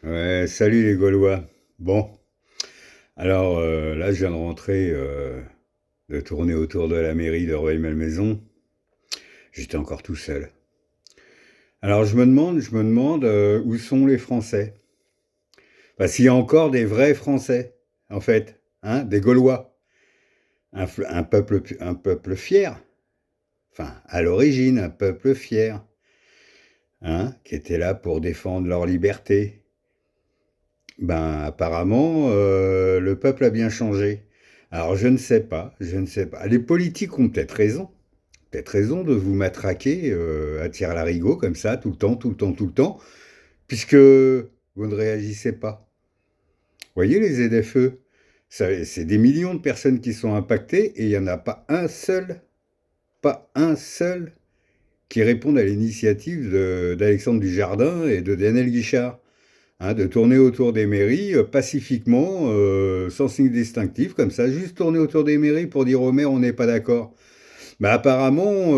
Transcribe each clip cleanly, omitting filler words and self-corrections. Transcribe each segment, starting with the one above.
Ouais, salut les Gaulois. Bon, alors là, je viens de rentrer de tourner autour de la mairie de Rueil-Malmaison. J'étais encore tout seul. Alors je me demande où sont les Français. Enfin, s'il y a encore des vrais Français, en fait, hein, des Gaulois, un peuple fier. Enfin, à l'origine, un peuple fier, hein, qui était là pour défendre leur liberté. Ben, apparemment, le peuple a bien changé. Alors, je ne sais pas, je ne sais pas. Les politiques ont peut-être raison de vous matraquer à tire-larigot comme ça, tout le temps, tout le temps, tout le temps, puisque vous ne réagissez pas. Vous voyez les ZFE, c'est des millions de personnes qui sont impactées et il n'y en a pas un seul qui réponde à l'initiative d'Alexandre Dujardin et de Daniel Guichard. Hein, de tourner autour des mairies pacifiquement, sans signe distinctif, comme ça, juste tourner autour des mairies pour dire aux maires on n'est pas d'accord. Bah apparemment,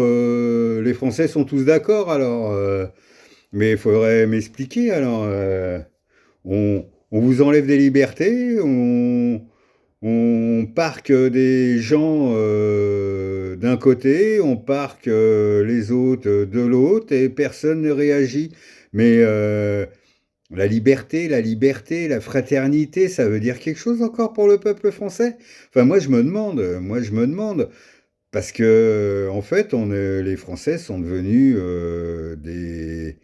les Français sont tous d'accord alors, mais il faudrait m'expliquer alors. On vous enlève des libertés, on parque des gens d'un côté, on parque les autres de l'autre et personne ne réagit. Mais la liberté, la fraternité, ça veut dire quelque chose encore pour le peuple français? Enfin, moi je me demande, parce que en fait, les Français sont devenus des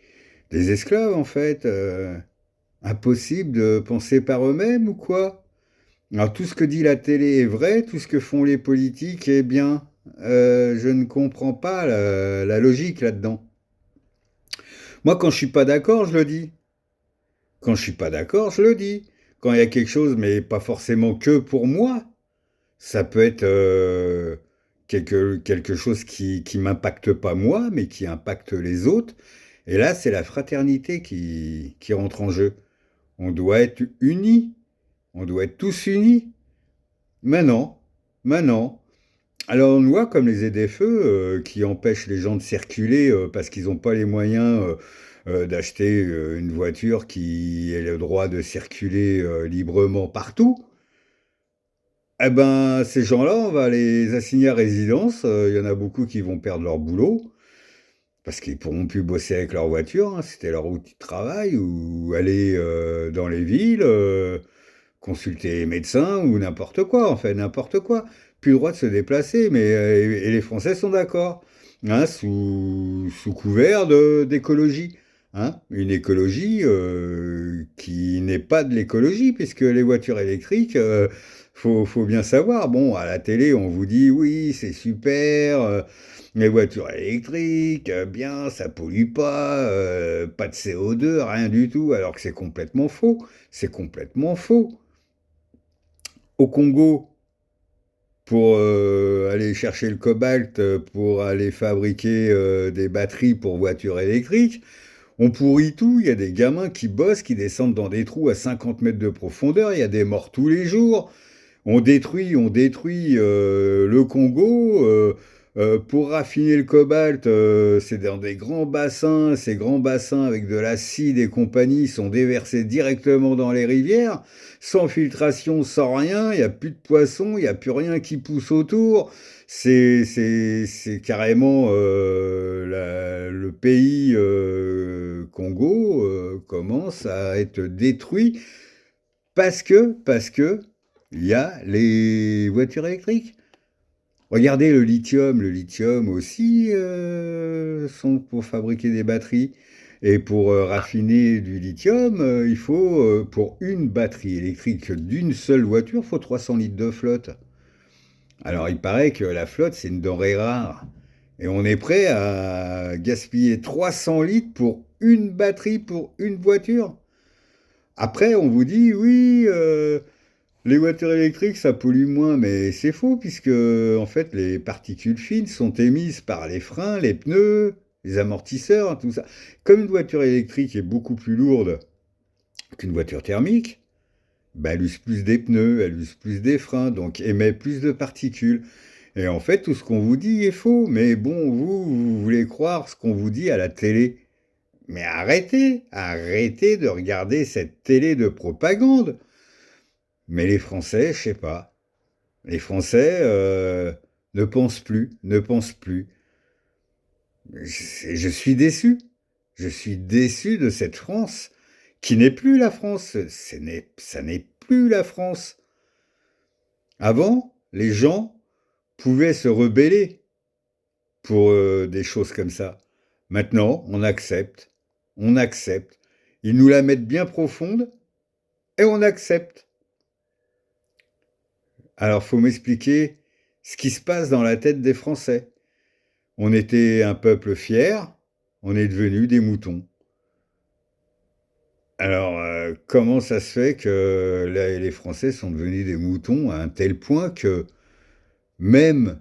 esclaves en fait. Impossible de penser par eux-mêmes ou quoi? Alors tout ce que dit la télé est vrai, tout ce que font les politiques est bien. Je ne comprends pas la logique là-dedans. Moi, quand je suis pas d'accord, je le dis. Quand je suis pas d'accord, je le dis. Quand il y a quelque chose, mais pas forcément que pour moi, ça peut être quelque chose qui m'impacte pas moi, mais qui impacte les autres. Et là, c'est la fraternité qui rentre en jeu. On doit être unis, on doit être tous unis. Maintenant, maintenant. Alors, on voit comme les ZFE qui empêchent les gens de circuler parce qu'ils n'ont pas les moyens d'acheter une voiture qui ait le droit de circuler librement partout. Eh ben, ces gens-là, on va les assigner à résidence. Il y en a beaucoup qui vont perdre leur boulot parce qu'ils pourront plus bosser avec leur voiture, hein, c'était leur outil de travail, ou aller dans les villes, consulter les médecins ou n'importe quoi, en fait, n'importe quoi. Plus le droit de se déplacer, mais et les Français sont d'accord, hein, sous couvert d'écologie. Hein, une écologie qui n'est pas de l'écologie, puisque les voitures électriques, faut bien savoir. Bon, à la télé, on vous dit oui, c'est super, les voitures électriques, bien, ça pollue pas de CO2, rien du tout, alors que c'est complètement faux. C'est complètement faux. Au Congo, pour aller chercher le cobalt, pour aller fabriquer des batteries pour voitures électriques, on pourrit tout. Il y a des gamins qui bossent, qui descendent dans des trous à 50 mètres de profondeur. Il y a des morts tous les jours. On détruit le Congo pour raffiner le cobalt. C'est dans des grands bassins. Ces grands bassins avec de l'acide et compagnie sont déversés directement dans les rivières, sans filtration, sans rien. Il n'y a plus de poissons, il n'y a plus rien qui pousse autour. C'est carrément le pays Congo commence à être détruit parce que il y a les voitures électriques. Regardez le lithium. Le lithium aussi sont pour fabriquer des batteries. Et pour raffiner du lithium, il faut, pour une batterie électrique d'une seule voiture, il faut 300 litres de flotte. Alors il paraît que la flotte, c'est une denrée rare. Et on est prêt à gaspiller 300 litres pour une batterie, pour une voiture. Après, on vous dit, oui, les voitures électriques, ça pollue moins, mais c'est faux, puisque en fait, les particules fines sont émises par les freins, les pneus, les amortisseurs, tout ça. Comme une voiture électrique est beaucoup plus lourde qu'une voiture thermique, bah, elle use plus des pneus, elle use plus des freins, donc émet plus de particules. Et en fait, tout ce qu'on vous dit est faux, mais bon, vous voulez croire ce qu'on vous dit à la télé. Mais arrêtez, arrêtez de regarder cette télé de propagande. Mais les Français, je sais pas. Les Français ne pensent plus, ne pensent plus. Je suis déçu. Je suis déçu de cette France qui n'est plus la France. Ça n'est plus la France. Avant, les gens pouvaient se rebeller pour des choses comme ça. Maintenant, on accepte. On accepte. Ils nous la mettent bien profonde et on accepte. Alors, faut m'expliquer ce qui se passe dans la tête des Français. On était un peuple fier, on est devenu des moutons. Alors, comment ça se fait que les Français sont devenus des moutons à un tel point que même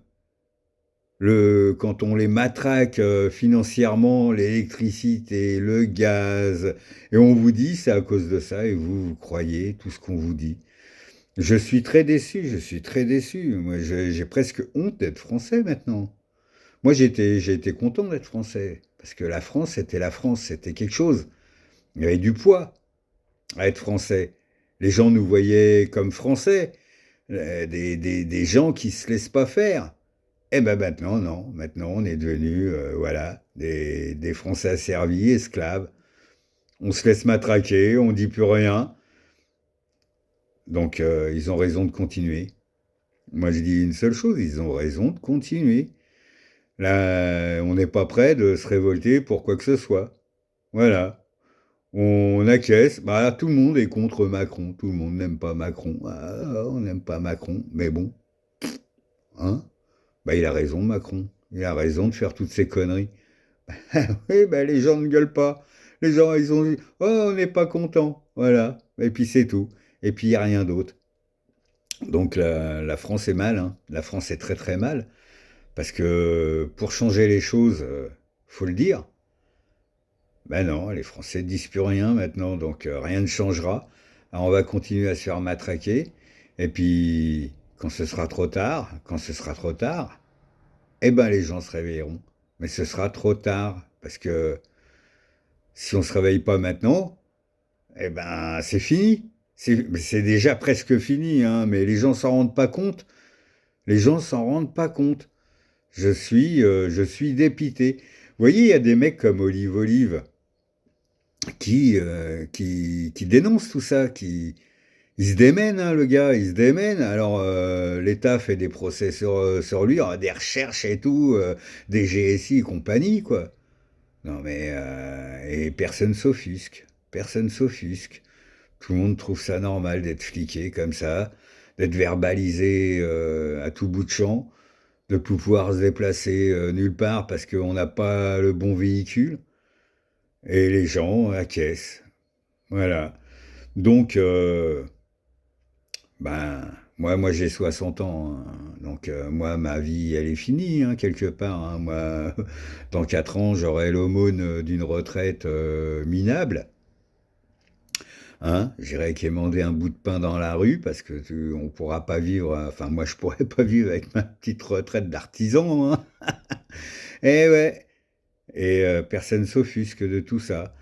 quand on les matraque financièrement, l'électricité, le gaz, et on vous dit c'est à cause de ça, et vous croyez tout ce qu'on vous dit. Je suis très déçu, je suis très déçu. Moi, j'ai presque honte d'être français maintenant. Moi, j'ai été content d'être français, parce que la France, c'était la France, c'était quelque chose. Il y avait du poids à être français. Les gens nous voyaient comme français, des gens qui se laissent pas faire. Eh ben maintenant, non. Maintenant, on est devenus, voilà, des Français asservis, esclaves. On se laisse matraquer, on dit plus rien. Donc, ils ont raison de continuer. Moi, je dis une seule chose, ils ont raison de continuer. Là, on n'est pas prêt de se révolter pour quoi que ce soit. Voilà. On acquiesce. Bah, tout le monde est contre Macron. Tout le monde n'aime pas Macron. Ah, on n'aime pas Macron. Mais bon, hein? Bah, il a raison, Macron. Il a raison de faire toutes ces conneries. Oui, bah, les gens ne gueulent pas. Les gens, ils ont dit, oh, on n'est pas content. Voilà. Et puis c'est tout. Et puis il n'y a rien d'autre. Donc la France est mal, hein. La France est très très mal. Parce que pour changer les choses, faut le dire. Ben non, les Français ne disent plus rien maintenant, donc rien ne changera. Alors, on va continuer à se faire matraquer. Et puis, quand ce sera trop tard, quand ce sera trop tard, eh ben les gens se réveilleront. Mais ce sera trop tard, parce que si on ne se réveille pas maintenant, eh ben c'est fini. C'est déjà presque fini, hein, mais les gens s'en rendent pas compte. Les gens s'en rendent pas compte. Je suis dépité. Vous voyez, il y a des mecs comme Olive Olive qui dénoncent tout ça, il se démène, hein, le gars, il se démène. Alors, l'État fait des procès sur lui, des recherches et tout, des GSI et compagnie, quoi. Non, mais, et personne s'offusque. Personne s'offusque. Tout le monde trouve ça normal d'être fliqué comme ça, d'être verbalisé à tout bout de champ, de pouvoir se déplacer nulle part parce qu'on n'a pas le bon véhicule. Et les gens acquiescent. Voilà. Donc, ben, moi j'ai 60 ans, hein. Donc moi ma vie elle est finie, hein, quelque part, hein. Moi, dans 4 ans j'aurai l'aumône d'une retraite minable, hein. J'irai quémander un bout de pain dans la rue parce que on pourra pas vivre, enfin moi je pourrais pas vivre avec ma petite retraite d'artisan, hein. Et ouais, et personne s'offusque de tout ça.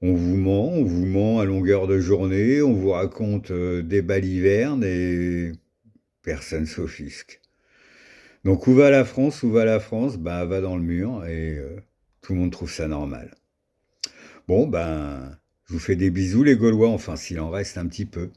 On vous ment à longueur de journée, on vous raconte des balivernes et personne s'offusque. Donc où va la France? Où va la France? Bah va dans le mur et tout le monde trouve ça normal. Bon ben, je vous fais des bisous les Gaulois, enfin s'il en reste un petit peu.